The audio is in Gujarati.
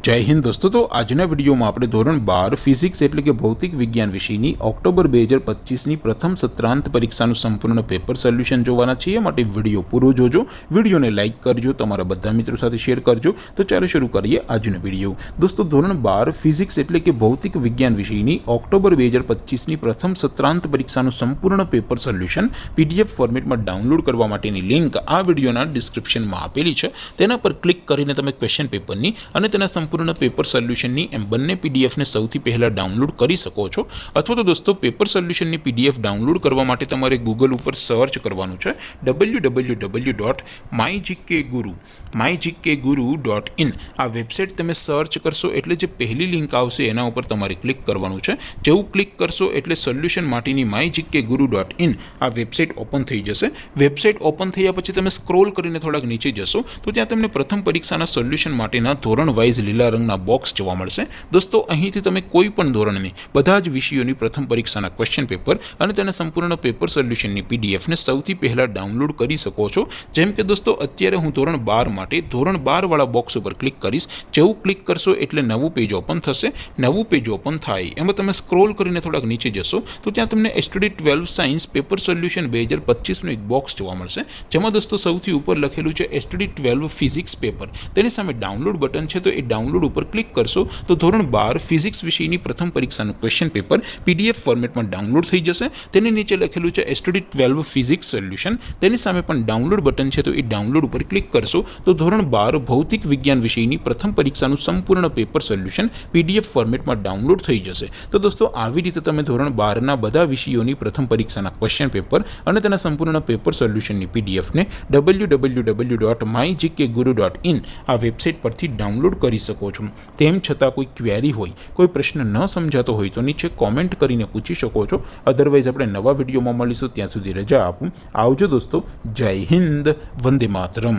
जय हिंद दोस्तों। तो आजना विडियो में આપણે ધોરણ 12 ફિઝિક્સ એટલે કે ભૌતિક વિજ્ઞાન વિષયની ઓક્ટોબર 2025 ની પ્રથમ સત્રાંત પરીક્ષાનું સંપૂર્ણ પેપર સોલ્યુશન જોવાના છીએ। માટે વિડિયો પૂરો જોજો, વિડિયોને લાઈક કરજો, તમારા બધા મિત્રો સાથે શેર કરજો। તો ચાલો શરૂ કરીએ આજનો વિડિયો। દોસ્તો ધોરણ 12 ફિઝિક્સ એટલે કે ભૌતિક વિજ્ઞાન વિષયની ઓક્ટોબર 2025 ની પ્રથમ સત્રાંત પરીક્ષાનું સંપૂર્ણ પેપર સોલ્યુશન પીડીએફ ફોર્મેટમાં ડાઉનલોડ કરવા માટેની લિંક આ વિડિયોના ડિસ્ક્રિપ્શનમાં આપેલી છે। તેના પર ક્લિક કરીને તમે ક્વેશ્ચન પેપરની અને તેના સંપૂर्ण पेपर सोल्यूशन बंने पीडीएफ ने सौथी पहला डाउनलॉड करी सको छो। अथवा तो दोस्तों पेपर सोल्यूशन पीडीएफ डाउनलॉड करवा माटे तमारे गूगल पर सर्च करवानुं छे www.mygkguru.in आ वेबसाइट तमे सर्च करशो एटले जे पहली लिंक आवशे एना उपर तमारे क्लिक करवानुं छे। जेवुं क्लिक करशो एटले सोल्यूशन माटेनी mygkguru.in आ वेबसाइट ओपन थई जशे। वेबसाइट ओपन थया पछी तमे स्क्रॉल करीने थोड़ाक नीचे जशो तो त्यां तमने प्रथम परीक्षाना सोल्यूशन माटेना धोरण वाइज लीला रंगना बॉक्स जोवा मळशे। दोस्तों અહીંથી તમે કોઈ પણ ધોરણની બધા જ વિષયોની પ્રથમ પરીક્ષાના ક્વેશ્ચન પેપર અને તેના સંપૂર્ણ પેપર સોલ્યુશનની પીડીએફ ને સૌથી પહેલા ડાઉનલોડ કરી શકો છો। જેમ કે દોસ્તો અત્યારે હું ધોરણ 12 માટે ધોરણ 12 વાળા બોક્સ ઉપર ક્લિક કરીશ। જેવું ક્લિક કરશો એટલે નવું પેજ ઓપન થશે। નવું પેજ ઓપન થાય એમાં તમે સ્ક્રોલ કરીને થોડાક નીચે જશો તો ત્યાં તમને એસટીડી 12 સાયન્સ પેપર સોલ્યુશન 2025 નું એક બોક્સ જોવા મળશે। જેમાં દોસ્તો સૌથી ઉપર લખેલું છે એસટીડી 12 ફિઝિક્સ પેપર। તેની સામે ડાઉનલોડ બટન છે તો એ ડાઉનલોડ ઉપર क्लिक करशो तो धोरण 12 फिजिक्स विषयनी प्रथम परीक्षाનું क्वेश्चन पेपर पीडीएफ फॉर्मेट में डाउनलॉड थई जशे। तेनी नीचे लखेलुं छे एसटीडी 12 फिजिक्स सोल्यूशन। तेनी सामे पण डाउनलॉड बटन छे तो ए डाउनलॉड पर क्लिक करशो तो धोरण 12 भौतिक विज्ञान विषयनी प्रथम परीक्षाનું संपूर्ण पेपर सोल्यूशन पीडीएफ फॉर्मेट में डाउनलॉड थई जशे। तो दोस्तों આવી રીતે તમે ધોરણ 12 ના બધા વિષયોની પ્રથમ પરીક્ષાના ક્વેશ્ચન પેપર અને તેના સંપૂર્ણ પેપર સોલ્યુશનની પીડીએફ ને www.mygkguru.in આ વેબસાઇટ પરથી ડાઉનલોડ કરી શકો છો। તેમ છતાં કોઈ ક્વેરી હોય, કોઈ પ્રશ્ન ન સમજાતો હોય તો નીચે કોમેન્ટ કરીને પૂછી શકો છો। અધરવાઇઝ આપણે નવા વિડીયોમાં મળીશું, ત્યાં સુધી રજા આપું। આવજો દોસ્તો, જય હિન્દ, વંદે માતરમ।